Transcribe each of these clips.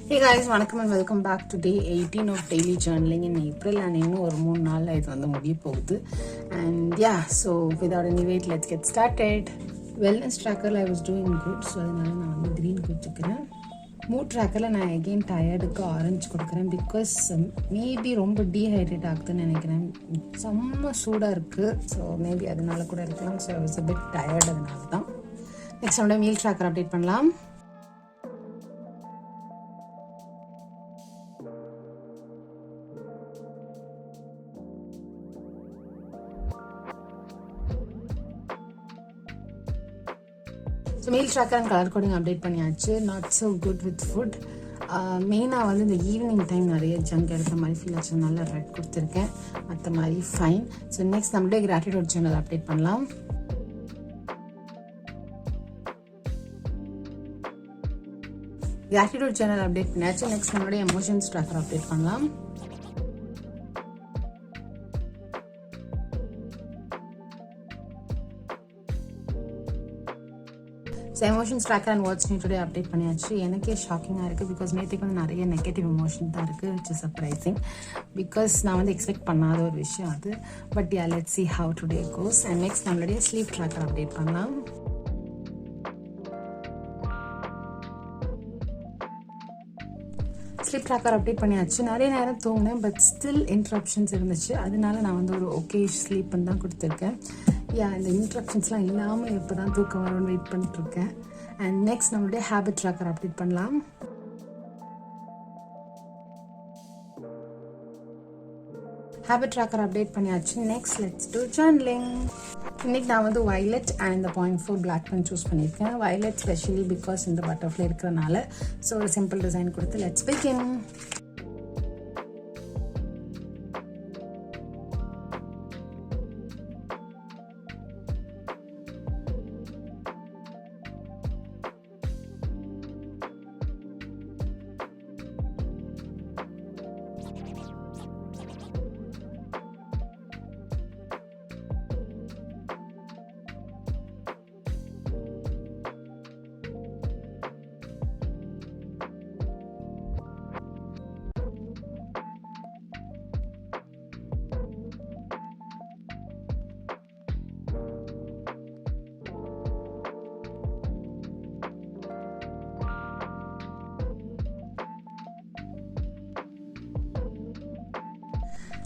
Hey guys, வணக்கம் and welcome back to day 18 of daily journaling in April and இன்னும் ஒரு 3 நாள்ல இது வந்து முடிய போகுது. And yeah, so without any wait, let's get started. Wellness tracker I was doing good, so அதனால நான் வந்து green கொடுத்துக்கிறேன். Mood trackerல நான் again tiredக்கு orange கொடுக்குறேன் because maybe ரொம்ப dehydrate ஆகுதுன்னு நினைக்கிறேன். செம்ம சூடா இருக்கு, so maybe அதனால கூட இருக்கலாம். So I was a bit tired அதனால தான். Next நம்ம meal tracker update பண்ணலாம். So meal tracker and colour coding update பண்ணியாச்சு. Not so good with food. மெயினாக வந்து இந்த ஈவினிங் டைம் நிறைய ஜங்க் எடுக்கிற மாதிரி ஃபீல் ஆச்சு, நல்லா ரெட் கொடுத்துருக்கேன். மற்ற மாதிரி ஃபைன். ஸோ நெக்ஸ்ட் நம்மளே கிராட்டிடியூட் சேனல் அப்டேட் பண்ணலாம். கிராட்டிடியூட் சேனல் அப்டேட் பண்ணியாச்சு. நெக்ஸ்ட் நம்மளுடைய எமோஷன்ஸ் ட்ராக்கர் அப்டேட் பண்ணலாம். So emotions tracker and words நீ டுடே அப்டேட் பண்ணியாச்சு. எனக்கே ஷாக்கிங்காக இருக்குது பிகாஸ் நேற்றுக்கு வந்து நிறைய நெகட்டிவ் எமோஷன் தான் இருக்குது, விச் இஸ் சர்ப்ரைசிங் பிகாஸ் நான் வந்து எக்ஸ்பெக்ட் பண்ணாத ஒரு விஷயம் அது. But yeah, let's see how today goes. And next நம்மளுடைய ஸ்லீப் ட்ராக்கர் அப்டேட் பண்ணலாம். ஸ்லீப் ட்ராக்கர் அப்டேட் பண்ணியாச்சு. நிறைய நேரம் தூங்கினேன், பட் ஸ்டில் இன்ட்ரப்ஷன்ஸ் இருந்துச்சு. அதனால நான் வந்து ஒரு ஓகே ஸ்லீப்னு தான் கொடுத்துருக்கேன். இந்த இன்ட்ரப்ஷன்ஸ்லாம் இல்லாமல் எப்போ தான் தூக்கம் வரும்னு வெயிட் பண்ணிட்டுருக்கேன். அண்ட் நெக்ஸ்ட் நம்மளுடைய ஹேபிட் ட்ராக்கர் அப்டேட் பண்ணலாம். ஹேபிட் ட்ராக்கர் அப்டேட் பண்ணியாச்சு. Next let's do journaling. இன்னைக்கு நான் வந்து வயலட் அண்ட் இந்த 0.4 பிளாக் பென் சூஸ் பண்ணியிருக்கேன். வயலட் ஸ்பெஷலி பிகாஸ் இந்த பட்டர்ஃப்ளை இருக்கிறனால. ஸோ ஒரு சிம்பிள் டிசைன் கொடுத்து let's begin.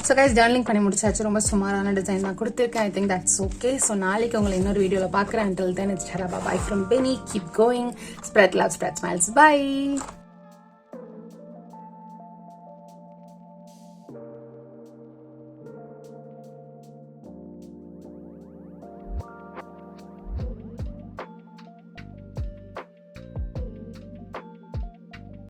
So guys journaling பண்ணி முடிச்சாச்சு. ரொம்ப சுமாரான டிசைன் தான் கொடுத்துருக்கேன். I think that's okay. So நாளைக்கு உங்களை இன்னொரு வீடியோவில் பார்க்குறேன். Until then, it's Bye from Benny. Keep going. Spread love, spread smiles. Bye.